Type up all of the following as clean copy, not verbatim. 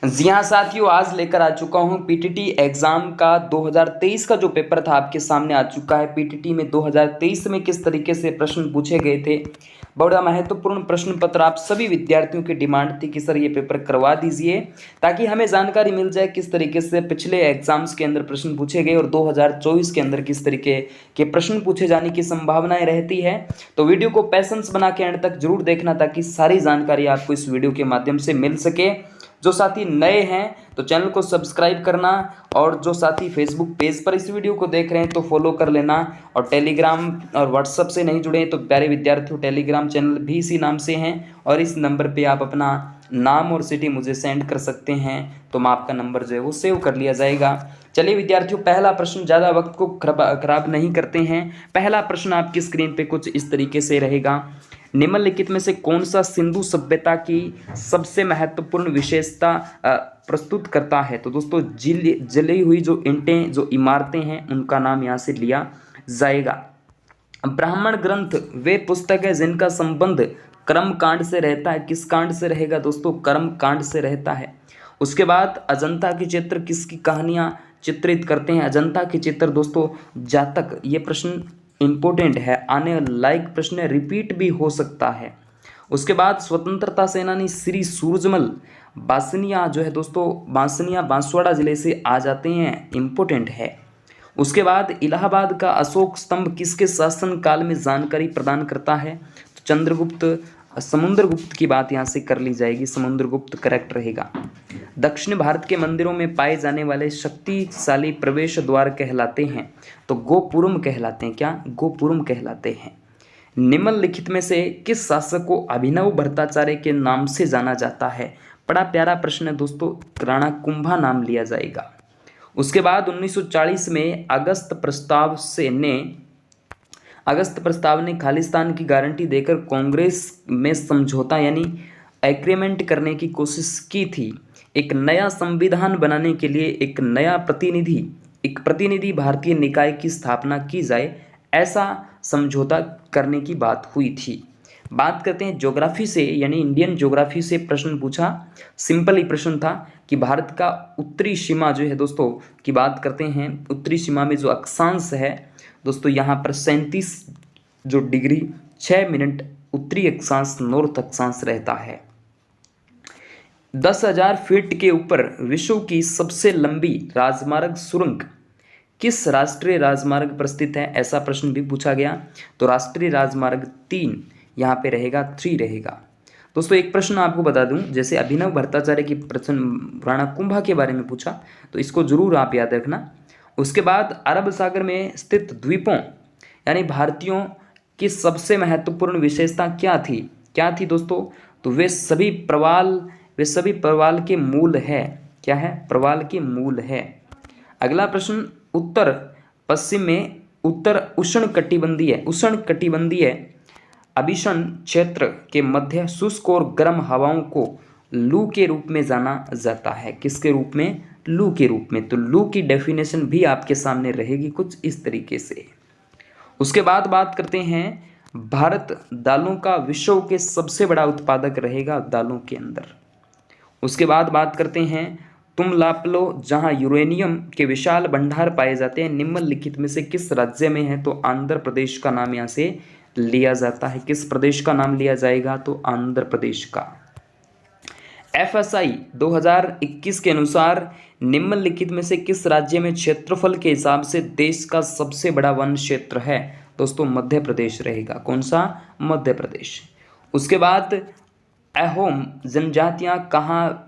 जी हाँ साथियों, आज लेकर आ चुका हूँ पीटीटी एग्ज़ाम का 2023 का जो पेपर था आपके सामने आ चुका है। पीटीटी में 2023 में किस तरीके से प्रश्न पूछे गए थे, बड़ा महत्वपूर्ण प्रश्न पत्र। आप सभी विद्यार्थियों की डिमांड थी कि सर ये पेपर करवा दीजिए, ताकि हमें जानकारी मिल जाए किस तरीके से पिछले एग्जाम्स के अंदर प्रश्न पूछे गए और 2024 के अंदर किस तरीके के प्रश्न पूछे जाने की संभावनाएं रहती है। तो वीडियो को पैसेंस बना के एंड तक जरूर देखना, ताकि सारी जानकारी आपको इस वीडियो के माध्यम से मिल सके। जो साथी नए हैं तो चैनल को सब्सक्राइब करना, और जो साथी फेसबुक पेज पर इस वीडियो को देख रहे हैं तो फॉलो कर लेना, और टेलीग्राम और व्हाट्सएप से नहीं जुड़े हैं तो प्यारे विद्यार्थियों टेलीग्राम चैनल भी इसी नाम से हैं, और इस नंबर पे आप अपना नाम और सिटी मुझे सेंड कर सकते हैं, तो मैं आपका नंबर जो है वो सेव कर लिया जाएगा। चलिए विद्यार्थियों, पहला प्रश्न, ज़्यादा वक्त को खराब नहीं करते हैं। पहला प्रश्न आपकी स्क्रीन पे कुछ इस तरीके से रहेगा। निम्नलिखित में से कौन सा सिंधु सभ्यता की सबसे महत्वपूर्ण विशेषता प्रस्तुत करता है? तो दोस्तों जली हुई जो ईंटें, जो इमारतें हैं, उनका नाम यहाँ से लिया जाएगा। ब्राह्मण ग्रंथ वे पुस्तक है जिनका संबंध कर्म कांड से रहता है। किस कांड से रहेगा दोस्तों? कर्म कांड से रहता है। उसके बाद अजंता के चित्र किसकी कहानियाँ चित्रित करते हैं? अजंता के चित्र दोस्तों जातक। ये प्रश्न इंपॉर्टेंट है, आने लायक प्रश्न है, रिपीट भी हो सकता है। उसके बाद स्वतंत्रता सेनानी श्री सूरजमल बांसनिया जो है दोस्तों, बांसनिया बांसवाड़ा जिले से आ जाते हैं, इंपॉर्टेंट है। उसके बाद इलाहाबाद का अशोक स्तंभ किसके शासन काल में जानकारी प्रदान करता है? तो चंद्रगुप्त, समुद्रगुप्त की बात यहाँ से कर ली जाएगी, समुद्रगुप्त करेक्ट रहेगा। दक्षिण भारत के मंदिरों में पाए जाने वाले शक्तिशाली प्रवेश द्वार कहलाते हैं? तो गोपुरम कहलाते हैं। क्या? गोपुरम कहलाते हैं। निम्नलिखित में से किस शासक को अभिनव भट्टाचार्य के नाम से जाना जाता है? बड़ा प्यारा प्रश्न है दोस्तों, राणा कुंभा नाम लिया जाएगा। उसके बाद 1940 में अगस्त प्रस्ताव ने खालिस्तान की गारंटी देकर कांग्रेस में समझौता यानी एग्रीमेंट करने की कोशिश की थी। एक नया संविधान बनाने के लिए एक प्रतिनिधि भारतीय निकाय की स्थापना की जाए, ऐसा समझौता करने की बात हुई थी। बात करते हैं ज्योग्राफी से, यानी इंडियन ज्योग्राफी से प्रश्न पूछा। सिंपल ही प्रश्न था कि भारत का उत्तरी सीमा जो है दोस्तों की बात करते हैं। उत्तरी सीमा में जो अक्षांश है दोस्तों, यहाँ पर 37 जो डिग्री 6 मिनट उत्तरी अक्षांश, नॉर्थ अक्षांश रहता है। 10,000 फीट के ऊपर विश्व की सबसे लंबी राजमार्ग सुरंग किस राष्ट्रीय राजमार्ग पर स्थित है? ऐसा प्रश्न भी पूछा गया। तो राष्ट्रीय राजमार्ग 3 यहाँ पे रहेगा, 3 रहेगा। दोस्तों एक प्रश्न आपको बता दूं, जैसे अभिनव भट्टाचार्य की प्रश्न राणा कुंभा के बारे में पूछा, तो इसको जरूर आप याद रखना। उसके बाद अरब सागर में स्थित द्वीपों यानी भारतीयों की सबसे महत्वपूर्ण विशेषता क्या थी दोस्तों? तो वे सभी प्रवाल के मूल है। क्या है? प्रवाल के मूल है। अगला प्रश्न, उत्तर पश्चिम में उत्तर उष्णकटिबंधीय अभिषण क्षेत्र के मध्य शुष्क और गर्म हवाओं को लू के रूप में जाना जाता है। किसके रूप में? लू के रूप में। तो लू की डेफिनेशन भी आपके सामने रहेगी कुछ इस तरीके से। उसके बाद बात करते हैं, भारत दालों का विश्व के सबसे बड़ा उत्पादक रहेगा दालों के अंदर। उसके बाद बात करते हैं, तुमलापलो जहां यूरेनियम के विशाल भंडार पाए जाते हैं, निम्नलिखित में से किस राज्य में है? तो आंध्र प्रदेश का नाम यहाँ से लिया जाता है। किस प्रदेश का नाम लिया जाएगा? तो आंध्र प्रदेश का। FSI 2021 के अनुसार निम्नलिखित में से किस राज्य में क्षेत्रफल के हिसाब से देश का सबसे बड़ा वन क्षेत्र है? दोस्तों मध्य प्रदेश रहेगा। कौन सा? मध्य प्रदेश। उसके बाद अहोम जनजातियां कहाँ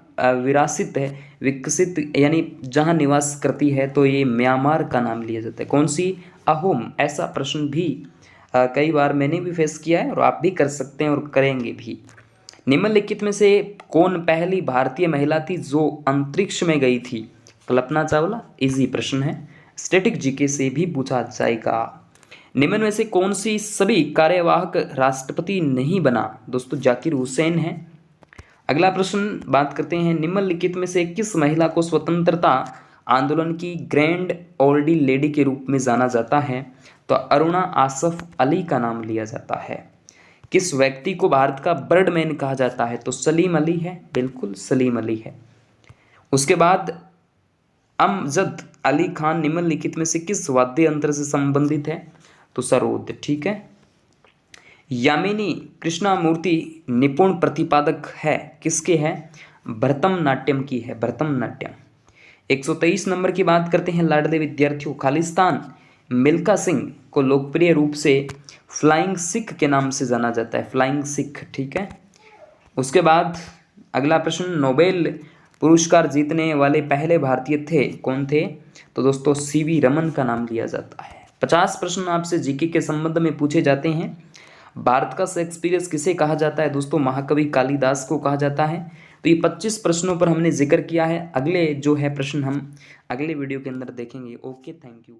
विकसित यानी जहां निवास करती है? तो ये म्यांमार का नाम लिया जाता है। कौन सी? अहोम। ऐसा प्रश्न भी कई बार मैंने भी फेस किया है और आप भी कर सकते हैं और करेंगे भी। निम्नलिखित में से कौन पहली भारतीय महिला थी जो अंतरिक्ष में गई थी? कल्पना चावला। इजी प्रश्न है, स्टैटिक जीके से भी पूछा जाएगा। निम्न में से कौन सी सभी कार्यवाहक राष्ट्रपति नहीं बना? दोस्तों जाकिर हुसैन है। अगला प्रश्न बात करते हैं, निम्नलिखित में से किस महिला को स्वतंत्रता आंदोलन की ग्रैंड ओल्डी लेडी के रूप में जाना जाता है? तो अरुणा आसफ अली का नाम लिया जाता है। किस व्यक्ति को भारत का बर्डमैन कहा जाता है? तो सलीम अली है, बिल्कुल सलीम अली है। उसके बाद अमजद अली खान निम्नलिखित में से किस वाद्य यंत्र से संबंधित है? तो सरोद। ठीक है। यामिनी कृष्णामूर्ति निपुण प्रतिपादक है, किसके है? भरतनाट्यम की है, भरतनाट्यम। 123 नंबर की बात करते हैं लाडले विद्यार्थियों। खालिस्तान मिल्खा सिंह को लोकप्रिय रूप से फ्लाइंग सिख के नाम से जाना जाता है, फ्लाइंग सिख। ठीक है। उसके बाद अगला प्रश्न, नोबेल पुरस्कार जीतने वाले पहले भारतीय थे, कौन थे? तो दोस्तों सीवी रमन का नाम लिया जाता है। 50 प्रश्न आपसे जीके के संबंध में पूछे जाते हैं। भारत का शेक्सपियर किसे कहा जाता है? दोस्तों महाकवि कालिदास को कहा जाता है। तो ये 25 प्रश्नों पर हमने जिक्र किया है। अगले जो है प्रश्न हम अगले वीडियो के अंदर देखेंगे। Okay, thank you.